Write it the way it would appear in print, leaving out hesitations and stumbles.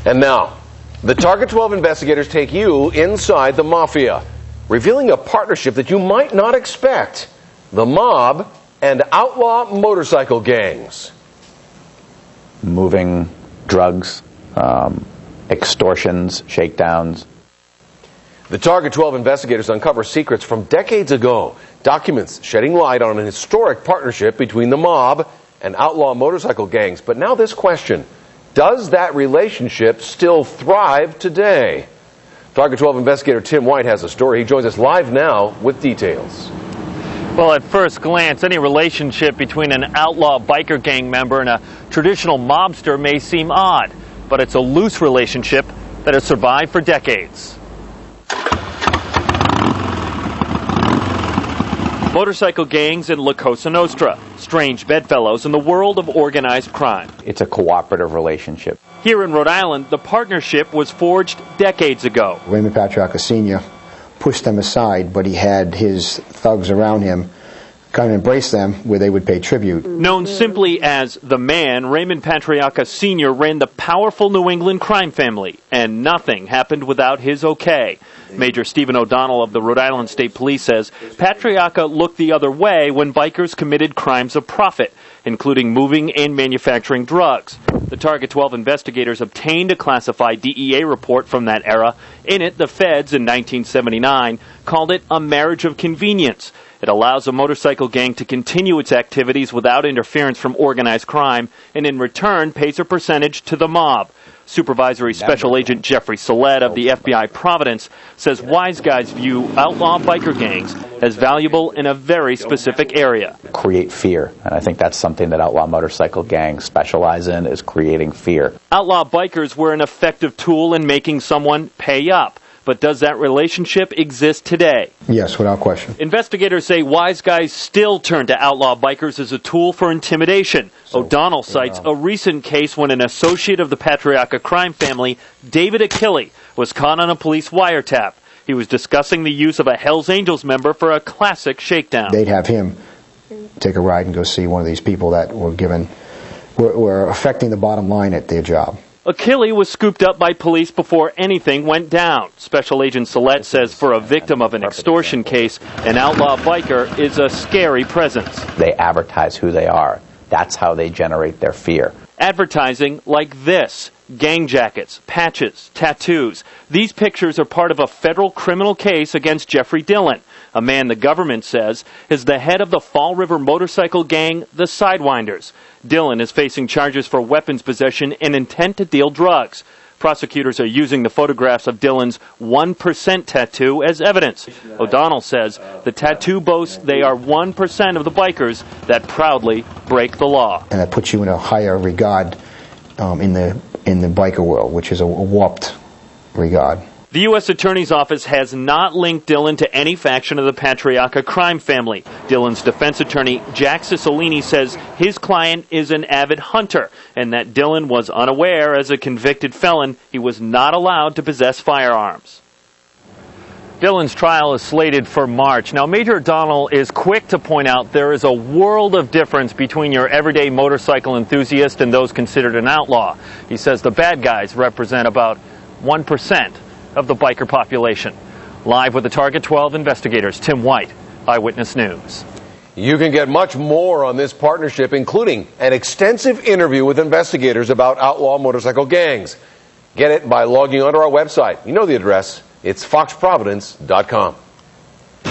And now, the Target 12 investigators take you inside the mafia, revealing a partnership that you might not expect: the mob and outlaw motorcycle gangs. Moving drugs, extortions, shakedowns. The Target 12 investigators uncover secrets from decades ago, documents shedding light on an historic partnership between the mob and outlaw motorcycle gangs. But now this question: does that relationship still thrive today? Target 12 investigator Tim White has a story. He joins us live now with details. Well, at first glance, any relationship between an outlaw biker gang member and a traditional mobster may seem odd, but it's a loose relationship that has survived for decades. Motorcycle gangs in La Cosa Nostra, strange bedfellows in the world of organized crime. It's a cooperative relationship. Here in Rhode Island, the partnership was forged decades ago. Raymond Patriarca Sr. pushed them aside, but he had his thugs around him kind of embrace them where they would pay tribute. Known simply as the Man, Raymond Patriarca Sr. ran the powerful New England crime family, and nothing happened without his okay. Major Stephen O'Donnell of the Rhode Island State Police says Patriarca looked the other way when bikers committed crimes of profit, including moving and manufacturing drugs. The Target 12 investigators obtained a classified DEA report from that era. In it, the feds in 1979 called it a marriage of convenience. It allows a motorcycle gang to continue its activities without interference from organized crime, and in return pays a percentage to the mob. Supervisory Special Agent Jeffrey Solet of the FBI Providence says wise guys view outlaw biker gangs as valuable in a very specific area. Create fear, and I think that's something that outlaw motorcycle gangs specialize in, is creating fear. Outlaw bikers were an effective tool in making someone pay up. But does that relationship exist today? Yes, without question. Investigators say wise guys still turn to outlaw bikers as a tool for intimidation. O'Donnell cites a recent case when an associate of the Patriarca crime family, David Achille, was caught on a police wiretap. He was discussing the use of a Hells Angels member for a classic shakedown. They'd have him take a ride and go see one of these people that were affecting the bottom line at their job. Achille was scooped up by police before anything went down. Special Agent Solet says for a victim of an extortion case, an outlaw biker is a scary presence. They advertise who they are. That's how they generate their fear. Advertising like this: gang jackets, patches, tattoos. These pictures are part of a federal criminal case against Jeffrey Dillon, a man the government says is the head of the Fall River motorcycle gang, the Sidewinders. Dillon is facing charges for weapons possession and intent to deal drugs. Prosecutors are using the photographs of Dillon's 1% tattoo as evidence. O'Donnell says the tattoo boasts they are 1% of the bikers that proudly break the law. And that puts you in a higher regard in the biker world, which is a warped regard. The U.S. Attorney's Office has not linked Dillon to any faction of the Patriarca crime family. Dillon's defense attorney, Jack Ciccolini, says his client is an avid hunter and that Dillon was unaware as a convicted felon he was not allowed to possess firearms. Dillon's trial is slated for March. Now, Major O'Donnell is quick to point out there is a world of difference between your everyday motorcycle enthusiast and those considered an outlaw. He says the bad guys represent about 1% of the biker population. Live with the Target 12 investigators, Tim White, Eyewitness News. You can get much more on this partnership, including an extensive interview with investigators about outlaw motorcycle gangs. Get it by logging onto our website. You know the address. It's foxprovidence.com.